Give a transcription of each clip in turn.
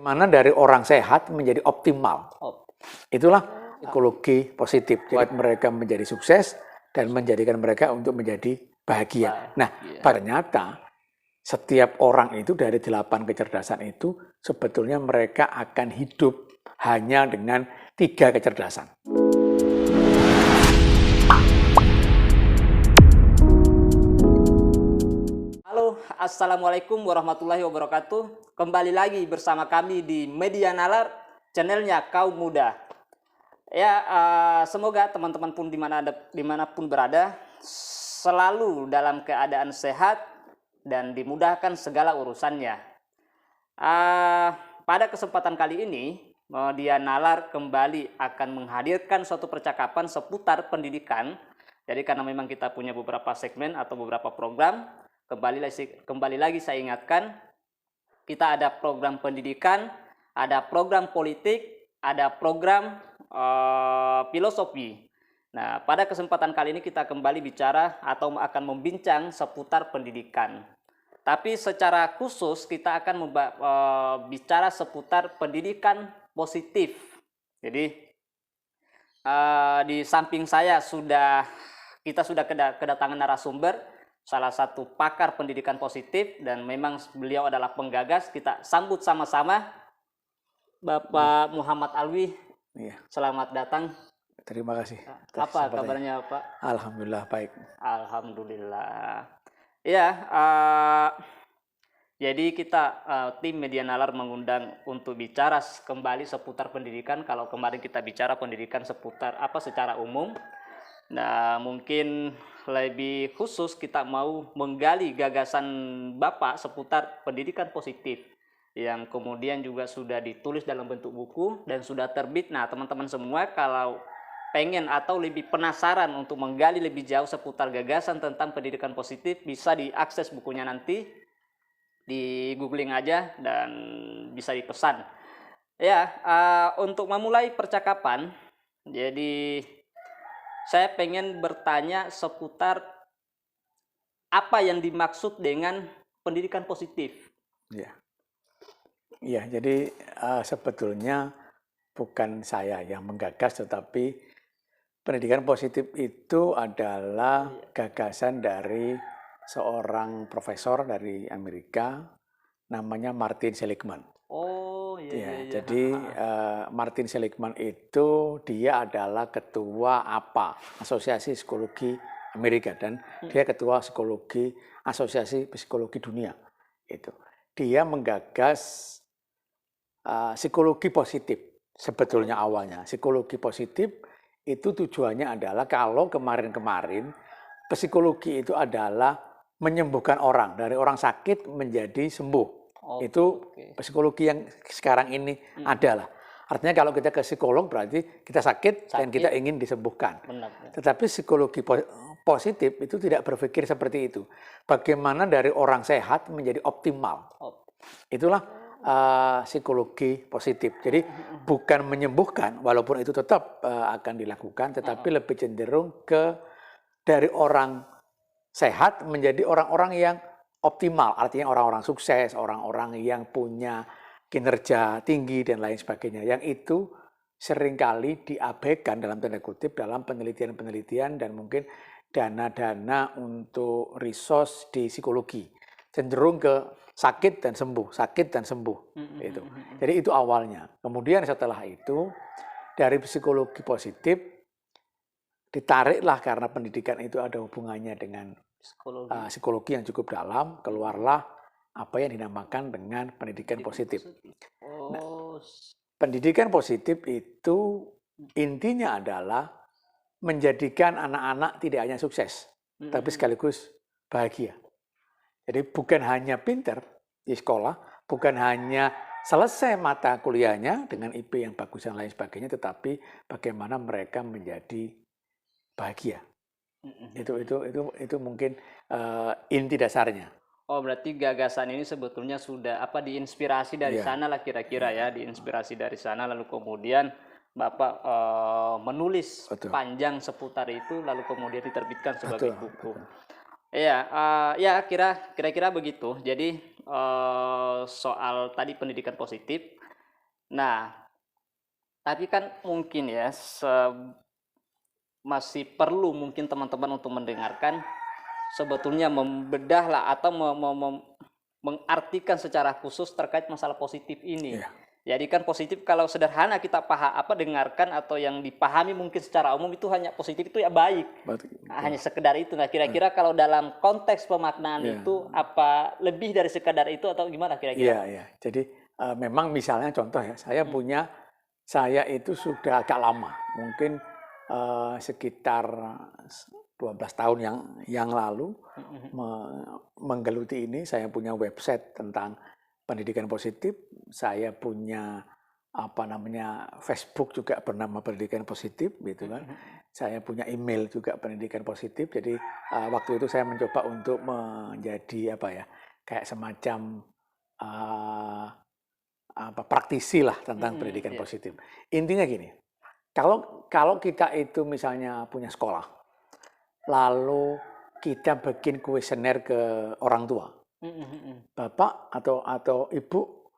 Mana dari orang sehat menjadi optimal. Itulah psikologi positif. Buat mereka menjadi sukses dan menjadikan mereka untuk menjadi bahagia. Nah, ternyata setiap orang itu dari 8 kecerdasan itu sebetulnya mereka akan hidup hanya dengan 3 kecerdasan. Halo, Assalamualaikum warahmatullahi wabarakatuh. Kembali lagi bersama kami di Media Nalar, channelnya Kaum Muda. Ya, semoga teman-teman pun dimanapun berada selalu dalam keadaan sehat dan dimudahkan segala urusannya. Pada kesempatan kali ini, Media Nalar kembali akan menghadirkan suatu percakapan seputar pendidikan. Jadi karena memang kita punya beberapa segmen atau beberapa program, kembali lagi saya ingatkan, kita ada program pendidikan, ada program politik, ada program filosofi. Nah, pada kesempatan kali ini kita kembali bicara atau akan membincang seputar pendidikan. Tapi secara khusus kita akan bicara seputar pendidikan positif. Jadi di samping saya kita sudah kedatangan narasumber, salah satu pakar pendidikan positif, dan memang beliau adalah penggagas. Kita sambut sama-sama Bapak Muhammad Alwi. Selamat datang. Terima kasih. Apa kabarnya Pak? Alhamdulillah baik. Alhamdulillah. Ya, jadi kita tim Media Nalar mengundang untuk bicara kembali seputar pendidikan. Kalau kemarin kita bicara pendidikan seputar secara umum. Nah, mungkin lebih khusus kita mau menggali gagasan Bapak seputar pendidikan positif yang kemudian juga sudah ditulis dalam bentuk buku dan sudah terbit. Nah, teman-teman semua kalau pengen atau lebih penasaran untuk menggali lebih jauh seputar gagasan tentang pendidikan positif, bisa diakses bukunya nanti, di googling aja dan bisa dipesan. Ya, untuk memulai percakapan, jadi saya pengen bertanya seputar apa yang dimaksud dengan pendidikan positif. Ya, jadi sebetulnya bukan saya yang menggagas, tetapi pendidikan positif itu adalah gagasan dari seorang profesor dari Amerika, namanya Martin Seligman. Jadi Martin Seligman itu dia adalah ketua Asosiasi Psikologi Amerika, dan dia ketua Asosiasi Psikologi Dunia. Dia menggagas psikologi positif sebetulnya awalnya. Psikologi positif itu tujuannya adalah kalau kemarin-kemarin psikologi itu adalah menyembuhkan orang, dari orang sakit menjadi sembuh. Itu psikologi yang sekarang ini adalah. Artinya kalau kita ke psikolog berarti kita sakit dan kita ingin disembuhkan. Tetapi psikologi positif itu tidak berpikir seperti itu. Bagaimana dari orang sehat menjadi optimal. Itulah psikologi positif. Jadi bukan menyembuhkan, walaupun itu tetap akan dilakukan, tetapi lebih cenderung ke dari orang sehat menjadi orang-orang yang optimal. Artinya orang-orang sukses, orang-orang yang punya kinerja tinggi dan lain sebagainya. Yang itu seringkali diabaikan dalam tanda kutip dalam penelitian-penelitian dan mungkin dana-dana untuk resource di psikologi. Cenderung ke sakit dan sembuh, sakit dan sembuh. Jadi itu awalnya. Kemudian setelah itu dari psikologi positif ditariklah, karena pendidikan itu ada hubungannya dengan psikologi yang cukup dalam, keluarlah apa yang dinamakan dengan pendidikan positif. Nah, pendidikan positif itu intinya adalah menjadikan anak-anak tidak hanya sukses, tapi sekaligus bahagia. Jadi bukan hanya pinter di sekolah, bukan hanya selesai mata kuliahnya dengan IP yang bagus dan lain sebagainya, tetapi bagaimana mereka menjadi bahagia. Itu mungkin inti dasarnya. Oh, berarti gagasan ini sebetulnya sudah diinspirasi dari sana lah kira-kira ya, diinspirasi dari sana, lalu kemudian Bapak menulis panjang seputar itu, lalu kemudian diterbitkan sebagai buku. Kira-kira begitu. Jadi soal tadi pendidikan positif, Nah, tapi kan mungkin ya masih perlu mungkin teman-teman untuk mendengarkan sebetulnya membedah lah atau mengartikan secara khusus terkait masalah positif ini. Iya. Jadi kan positif kalau sederhana kita dengarkan atau yang dipahami mungkin secara umum itu hanya positif itu ya baik. Hanya sekedar itu. Nah, kira-kira kalau dalam konteks pemaknaan itu apa lebih dari sekedar itu atau gimana kira-kira? Iya. Jadi memang misalnya contoh ya, saya itu sudah agak lama, mungkin sekitar 12 tahun yang lalu menggeluti ini. Saya punya website tentang pendidikan positif, saya punya Facebook juga bernama Pendidikan Positif gitu kan. Saya punya email juga Pendidikan Positif. Jadi waktu itu saya mencoba untuk menjadi kayak semacam praktisi lah tentang pendidikan positif. Intinya gini, kalau kita itu misalnya punya sekolah, lalu kita bikin kuesioner ke orang tua, bapak atau ibu,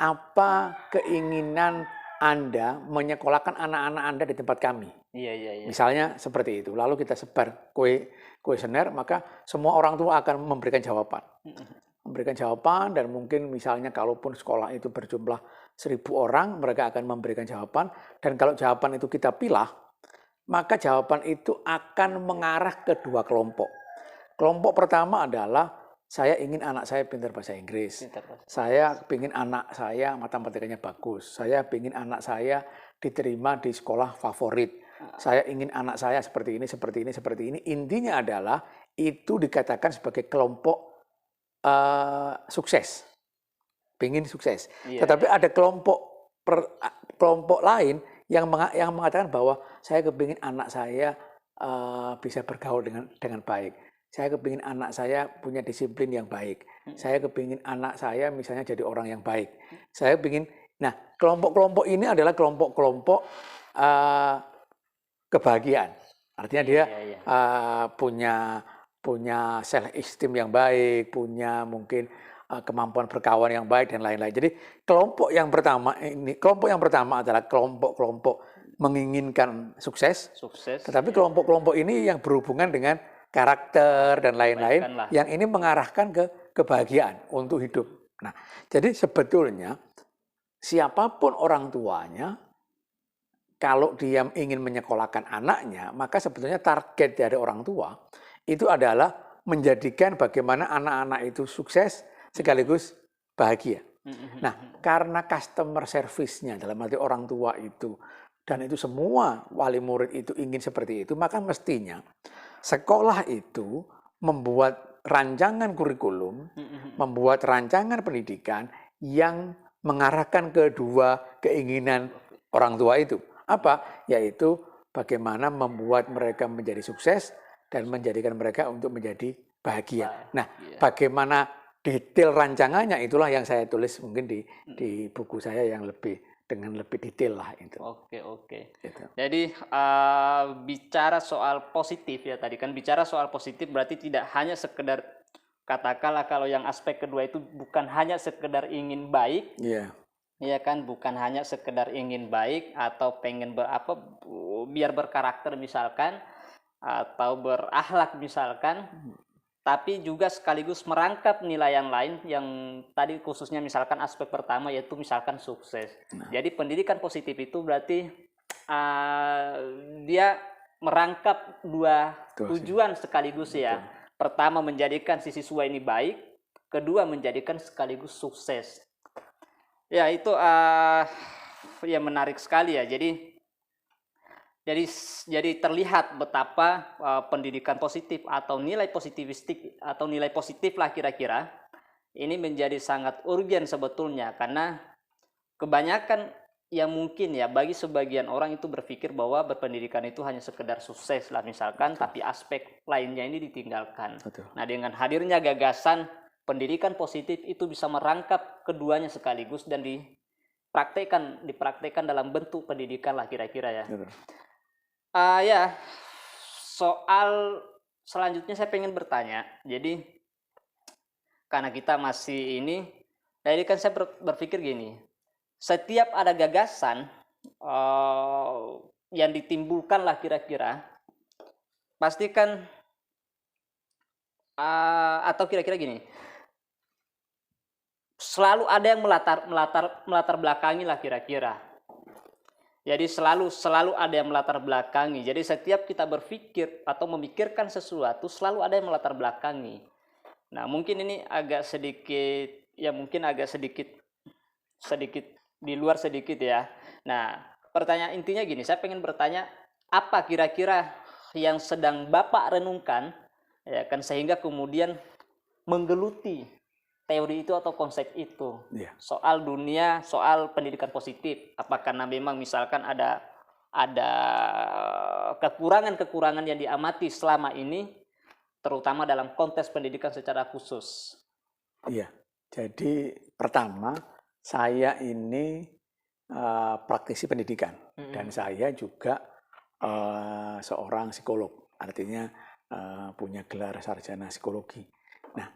apa keinginan Anda menyekolahkan anak-anak Anda di tempat kami? Iya. Misalnya seperti itu. Lalu kita sebar kuesioner, maka semua orang tua akan memberikan jawaban. Dan mungkin misalnya kalaupun sekolah itu berjumlah 1.000 orang, mereka akan memberikan jawaban. Dan kalau jawaban itu kita pilah, maka jawaban itu akan mengarah ke dua kelompok. Kelompok pertama adalah saya ingin anak saya pintar bahasa Inggris. Saya ingin anak saya matematikanya bagus. Saya ingin anak saya diterima di sekolah favorit. Saya ingin anak saya seperti ini. Intinya adalah itu dikatakan sebagai kelompok sukses. Pengen sukses. Tetapi ada kelompok lain yang mengatakan bahwa saya kepingin anak saya bisa bergaul dengan baik. Saya kepingin anak saya punya disiplin yang baik. Saya kepingin anak saya misalnya jadi orang yang baik. Nah, kelompok-kelompok ini adalah kelompok-kelompok kebahagiaan. Artinya dia punya self esteem yang baik, punya mungkin kemampuan berkawan yang baik dan lain-lain. Jadi kelompok yang pertama adalah kelompok-kelompok menginginkan sukses. Tetapi kelompok-kelompok ini yang berhubungan dengan karakter dan lain-lain, yang ini mengarahkan ke kebahagiaan untuk hidup. Nah, jadi sebetulnya siapapun orang tuanya, kalau dia ingin menyekolahkan anaknya, maka sebetulnya target dari orang tua itu adalah menjadikan bagaimana anak-anak itu sukses sekaligus bahagia. Nah, karena customer service-nya dalam arti orang tua itu, dan itu semua wali murid itu ingin seperti itu, maka mestinya sekolah itu membuat rancangan kurikulum, membuat rancangan pendidikan yang mengarahkan kedua keinginan orang tua itu. Apa? Yaitu bagaimana membuat mereka menjadi sukses dan menjadikan mereka untuk menjadi bahagia. Nah, bagaimana detail rancangannya itulah yang saya tulis mungkin di buku saya yang dengan lebih detail lah itu. Oke. Gitu. Jadi bicara soal positif ya, tadi kan bicara soal positif berarti tidak hanya sekedar, katakanlah kalau yang aspek kedua itu bukan hanya sekedar ingin baik. Iya kan, bukan hanya sekedar ingin baik atau pengen biar berkarakter misalkan atau berakhlak misalkan, tapi juga sekaligus merangkap nilai yang lain yang tadi khususnya misalkan aspek pertama yaitu misalkan sukses. Jadi pendidikan positif itu berarti dia merangkap dua tujuan sekaligus ya. Pertama menjadikan si siswa ini baik, kedua menjadikan sekaligus sukses. Ya itu ya menarik sekali ya. Jadi terlihat betapa pendidikan positif atau nilai positivistik atau nilai positif lah kira-kira ini menjadi sangat urgen sebetulnya, karena kebanyakan yang mungkin ya bagi sebagian orang itu berpikir bahwa berpendidikan itu hanya sekedar sukses lah misalkan. Betul. Tapi aspek lainnya ini ditinggalkan. Betul. Nah, dengan hadirnya gagasan pendidikan positif itu bisa merangkap keduanya sekaligus dan dipraktekkan dalam bentuk pendidikan lah kira-kira ya. Betul. Ya, soal selanjutnya saya pengen bertanya. Jadi karena kita masih ini, jadi kan saya berpikir gini, setiap ada gagasan yang ditimbulkan lah kira-kira, pastikan atau kira-kira gini, selalu ada yang melatar belakangi lah kira-kira. Jadi selalu ada yang melatar belakangi. Jadi setiap kita berpikir atau memikirkan sesuatu selalu ada yang melatar belakangi. Nah, mungkin ini agak sedikit di luar sedikit ya. Nah, pertanyaan intinya gini, saya pengen bertanya apa kira-kira yang sedang Bapak renungkan ya kan sehingga kemudian menggeluti teori itu atau konsep itu soal dunia, soal pendidikan positif. Apakah karena memang misalkan ada kekurangan-kekurangan yang diamati selama ini, terutama dalam konteks pendidikan secara khusus? Iya, jadi pertama saya ini praktisi pendidikan dan saya juga seorang psikolog, artinya punya gelar sarjana psikologi. Nah,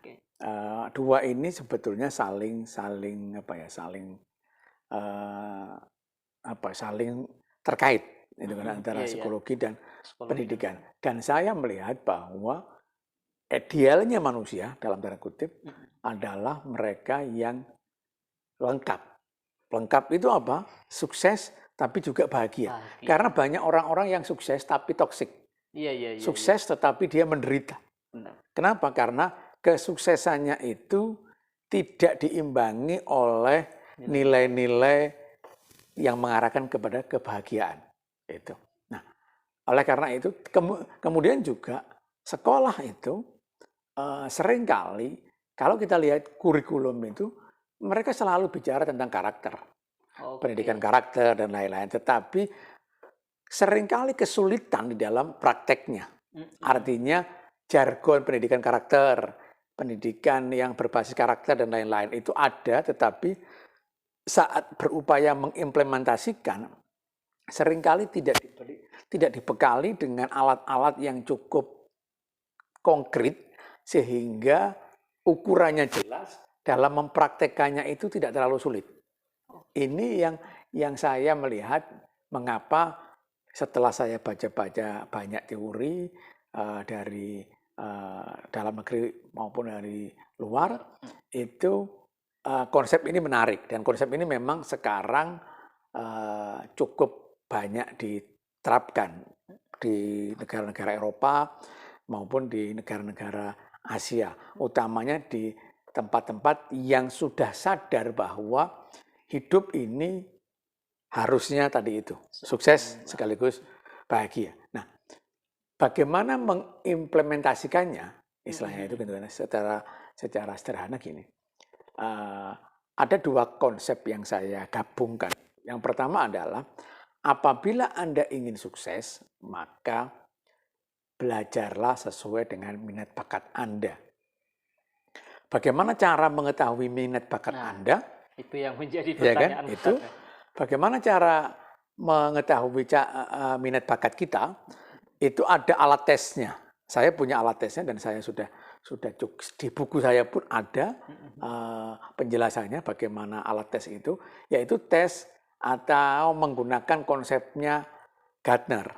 dua ini sebetulnya saling terkait itu kan antara psikologi dan pendidikan. Dan saya melihat bahwa idealnya manusia dalam tanda kutip adalah mereka yang lengkap. Lengkap itu apa? Sukses tapi juga bahagia. Karena banyak orang-orang yang sukses tapi toksik. Sukses tetapi dia menderita. Kenapa? Karena kesuksesannya itu tidak diimbangi oleh nilai-nilai yang mengarahkan kepada kebahagiaan. Itu. Nah, oleh karena itu kemudian juga sekolah itu seringkali kalau kita lihat kurikulum itu mereka selalu bicara tentang karakter, pendidikan karakter dan lain-lain. Tetapi seringkali kesulitan di dalam prakteknya. Artinya jargon pendidikan karakter, pendidikan yang berbasis karakter dan lain-lain itu ada, tetapi saat berupaya mengimplementasikan seringkali tidak dibekali dengan alat-alat yang cukup konkret sehingga ukurannya jelas, dalam mempraktekannya itu tidak terlalu sulit. Ini yang saya melihat mengapa setelah saya baca-baca banyak teori dari dalam negeri maupun dari luar, itu konsep ini menarik dan konsep ini memang sekarang cukup banyak diterapkan di negara-negara Eropa maupun di negara-negara Asia, utamanya di tempat-tempat yang sudah sadar bahwa hidup ini harusnya tadi itu sukses sekaligus bahagia. Nah, bagaimana mengimplementasikannya, istilahnya itu secara sederhana gini. Ada dua konsep yang saya gabungkan. Yang pertama adalah apabila Anda ingin sukses, maka belajarlah sesuai dengan minat bakat Anda. Bagaimana cara mengetahui minat bakat Anda? Itu yang menjadi pertanyaan. Ya kan? Bagaimana cara mengetahui minat bakat kita? Itu ada alat tesnya. Saya punya alat tesnya dan saya sudah di buku saya pun ada penjelasannya bagaimana alat tes itu, yaitu tes atau menggunakan konsepnya Gardner,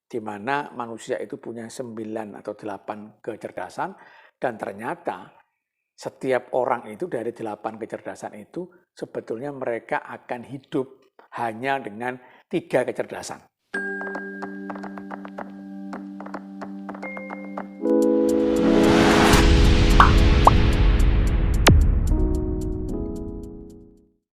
di mana manusia itu punya 9 atau 8 kecerdasan dan ternyata setiap orang itu dari 8 kecerdasan itu sebetulnya mereka akan hidup hanya dengan 3 kecerdasan.